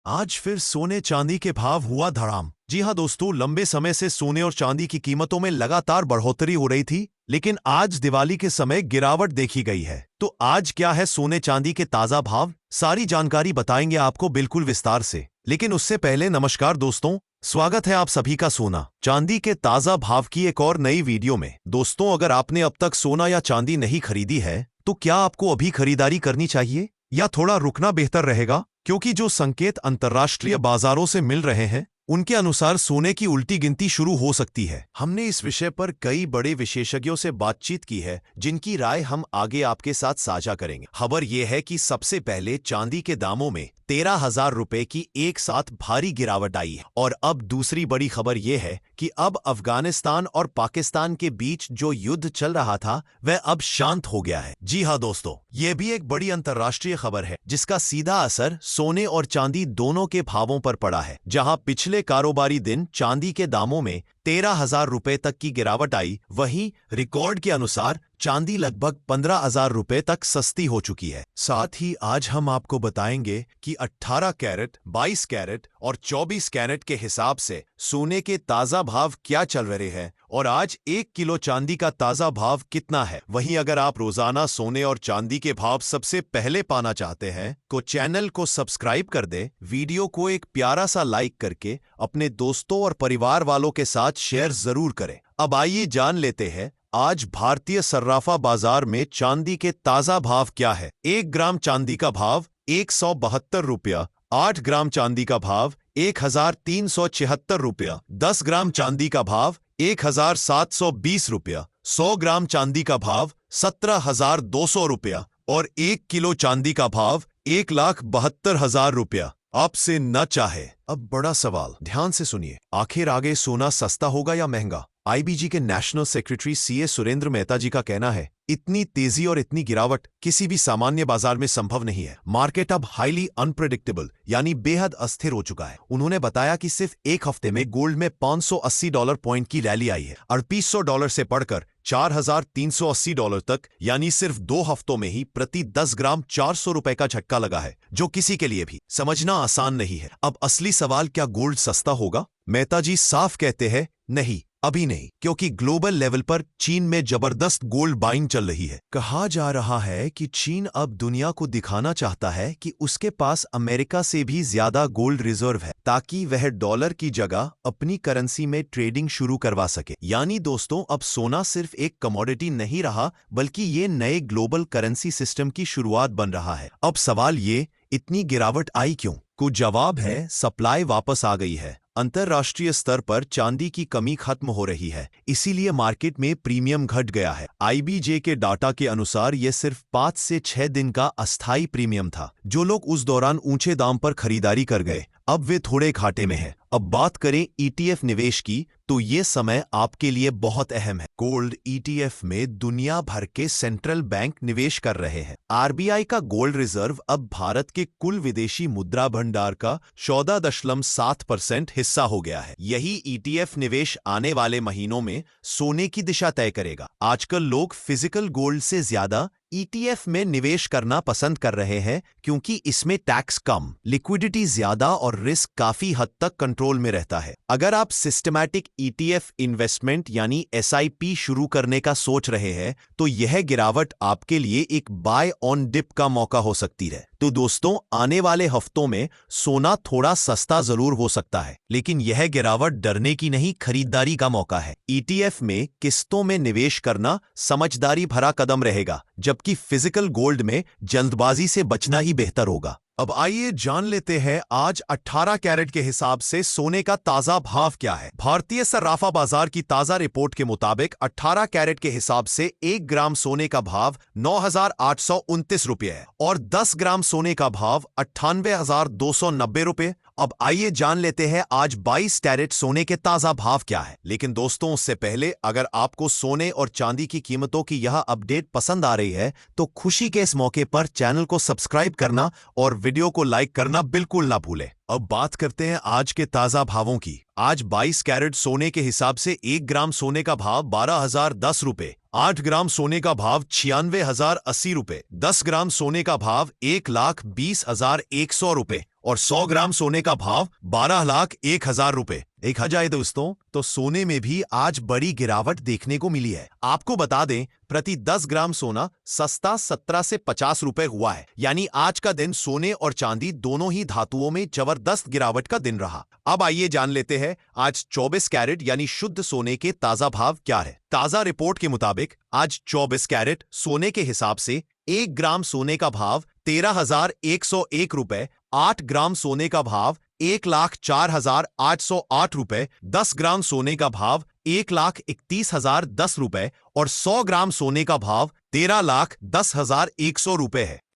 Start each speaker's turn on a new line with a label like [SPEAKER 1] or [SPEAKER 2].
[SPEAKER 1] आज फिर सोने चांदी के भाव हुआ धड़ाम। जी हाँ दोस्तों, लंबे समय से सोने और चांदी की कीमतों में लगातार बढ़ोतरी हो रही थी, लेकिन आज दिवाली के समय गिरावट देखी गई है। तो आज क्या है सोने चांदी के ताजा भाव, सारी जानकारी बताएंगे आपको बिल्कुल विस्तार से। लेकिन उससे पहले नमस्कार दोस्तों, स्वागत है आप सभी का सोना चांदी के ताजा भाव की एक और नई वीडियो में। दोस्तों, अगर आपने अब तक सोना या चांदी नहीं खरीदी है तो क्या आपको अभी खरीदारी करनी चाहिए या थोड़ा रुकना बेहतर रहेगा? क्योंकि जो संकेत अंतर्राष्ट्रीय बाजारों से मिल रहे हैं उनके अनुसार सोने की उल्टी गिनती शुरू हो सकती है। हमने इस विषय पर कई बड़े विशेषज्ञों से बातचीत की है, जिनकी राय हम आगे आपके साथ साझा करेंगे। खबर यह है कि सबसे पहले चांदी के दामों में 13,000 रुपए की एक साथ भारी गिरावट आई है। और अब दूसरी बड़ी खबर यह है कि अब अफगानिस्तान और पाकिस्तान के बीच जो युद्ध चल रहा था वह अब शांत हो गया है। जी हाँ दोस्तों, यह भी एक बड़ी अंतर्राष्ट्रीय खबर है जिसका सीधा असर सोने और चांदी दोनों के भावों पर पड़ा है। जहां पिछले कारोबारी दिन चांदी के दामों में 13,000 रुपए तक की गिरावट आई, वहीं रिकॉर्ड के अनुसार चांदी लगभग 15,000 रुपए तक सस्ती हो चुकी है। साथ ही आज हम आपको बताएंगे कि 18 कैरेट, 22 कैरेट और 24 कैरेट के हिसाब से सोने के ताजा भाव क्या चल रहे हैं और आज 1 किलो चांदी का ताजा भाव कितना है। वहीं अगर आप रोजाना सोने और चांदी के भाव सबसे पहले पाना चाहते हैं तो चैनल को सब्सक्राइब कर दें, वीडियो को एक प्यारा सा लाइक करके अपने दोस्तों और परिवार वालों के साथ शेयर जरूर करें। अब आइए जान लेते हैं आज भारतीय सर्राफा बाजार में चांदी के ताजा भाव क्या है। 1 ग्राम चांदी का भाव 172 रुपया, 8 ग्राम चांदी का भाव 1,376 रुपया, 10 ग्राम चांदी का भाव 1,720 रुपया, 100 ग्राम चांदी का भाव 17,200 रुपया और 1 किलो चांदी का भाव 1,72,000 रुपया। आपसे न चाहे। अब बड़ा सवाल, ध्यान से सुनिए, आखिर आगे सोना सस्ता होगा या महंगा? आईबीजी के national secretary CA Surendra Mehta ji का कहना है, इतनी तेजी और इतनी गिरावट किसी भी सामान्य बाजार में संभव नहीं है। मार्केट अब हाईली अनप्रेडिक्टेबल यानी बेहद अस्थिर हो चुका है। उन्होंने बताया कि सिर्फ एक हफ्ते में गोल्ड में $580 पॉइंट की रैली आई है। $3,800 से बढ़कर $4,380 तक, यानी सिर्फ 2 हफ्तों में ही प्रति 10 ग्राम 400 रुपए का झटका लगा है, जो किसी के लिए भी समझना आसान नहीं है। अब असली सवाल, क्या गोल्ड सस्ता होगा? मेहता जी साफ कहते हैं, नहीं, अभी नहीं, क्योंकि ग्लोबल लेवल पर चीन में जबरदस्त गोल्ड बाइंग चल रही है। कहा जा रहा है कि चीन अब दुनिया को दिखाना चाहता है कि उसके पास अमेरिका से भी ज्यादा गोल्ड रिजर्व है, ताकि वह डॉलर की जगह अपनी करेंसी में ट्रेडिंग शुरू करवा सके। यानी दोस्तों, अब सोना सिर्फ एक कमोडिटी नहीं रहा, बल्कि ये नए ग्लोबल करेंसी सिस्टम की शुरुआत बन रहा है। अब सवाल ये, इतनी गिरावट आई क्यों? कुछ जवाब है, सप्लाई वापस आ गई है। अंतरराष्ट्रीय स्तर पर चांदी की कमी खत्म हो रही है, इसीलिए मार्केट में प्रीमियम घट गया है। आईबीजे के डाटा के अनुसार यह सिर्फ 5 से 6 दिन का अस्थायी प्रीमियम था। जो लोग उस दौरान ऊंचे दाम पर खरीदारी कर गए, अब वे थोड़े घाटे में हैं। अब बात करें ईटीएफ निवेश की, तो ये समय आपके लिए बहुत अहम है। गोल्ड ईटीएफ में दुनिया भर के सेंट्रल बैंक निवेश कर रहे हैं। आरबीआई का गोल्ड रिजर्व अब भारत के कुल विदेशी मुद्रा भंडार का 14.7% हिस्सा हो गया है। यही ईटीएफ निवेश आने वाले महीनों में सोने की दिशा तय करेगा। आजकल लोग फिजिकल गोल्ड से ज्यादा ईटीएफ में निवेश करना पसंद कर रहे हैं, क्योंकि इसमें टैक्स कम, लिक्विडिटी ज्यादा और रिस्क काफी हद तक कंट्रोल में रहता है। अगर आप सिस्टमैटिक ईटीएफ इन्वेस्टमेंट यानी एसआईपी शुरू करने का सोच रहे हैं, तो यह गिरावट आपके लिए एक बाय ऑन डिप का मौका हो सकती है। तो दोस्तों, आने वाले हफ्तों में सोना थोड़ा सस्ता जरूर हो सकता है, लेकिन यह गिरावट डरने की नहीं, खरीदारी का मौका है। ईटीएफ में किस्तों में निवेश करना समझदारी भरा कदम रहेगा, जबकि फिजिकल गोल्ड में जल्दबाजी से बचना ही बेहतर होगा। अब आइए जान लेते हैं आज 18 कैरेट के हिसाब से सोने का ताजा भाव क्या है। भारतीय सर्राफा बाजार की ताजा रिपोर्ट के मुताबिक 18 कैरेट के हिसाब से 1 ग्राम सोने का भाव 9,829 रुपये है और 10 ग्राम सोने का भाव 98,290 रुपये। अब आइए जान लेते हैं आज 22 कैरेट सोने के ताजा भाव क्या है। लेकिन दोस्तों, उससे पहले अगर आपको सोने और चांदी की कीमतों की यह अपडेट पसंद आ रही है तो खुशी के इस मौके पर चैनल को सब्सक्राइब करना और वीडियो को लाइक करना बिल्कुल ना भूलें। अब बात करते हैं आज के ताजा भावों की। आज 22 कैरेट सोने के हिसाब से 1 ग्राम सोने का भाव 12,010 रुपए, 8 ग्राम सोने का भाव 96,080 रुपए, 10 ग्राम सोने का भाव 1,20,100 रुपए और 100 ग्राम सोने का भाव 12,01,000 रुपए। देखा जाए दोस्तों तो सोने में भी आज बड़ी गिरावट देखने को मिली है। आपको बता दें, प्रति 10 ग्राम सोना सस्ता 17 से 50 रुपए हुआ है। यानी आज का दिन सोने और चांदी दोनों ही धातुओं में जबरदस्त गिरावट का दिन रहा। अब आइए जान लेते हैं आज 24 कैरेट यानी शुद्ध सोने के ताजा भाव क्या है। ताजा रिपोर्ट के मुताबिक आज 24 कैरेट सोने के हिसाब से 1 ग्राम सोने का भाव 13,101 रुपए, 8 ग्राम सोने का भाव 1,04,808 रुपए, 10 ग्राम सोने का भाव 1,31,010 रुपए और 100 ग्राम सोने का भाव 13,10,100 रुपए है।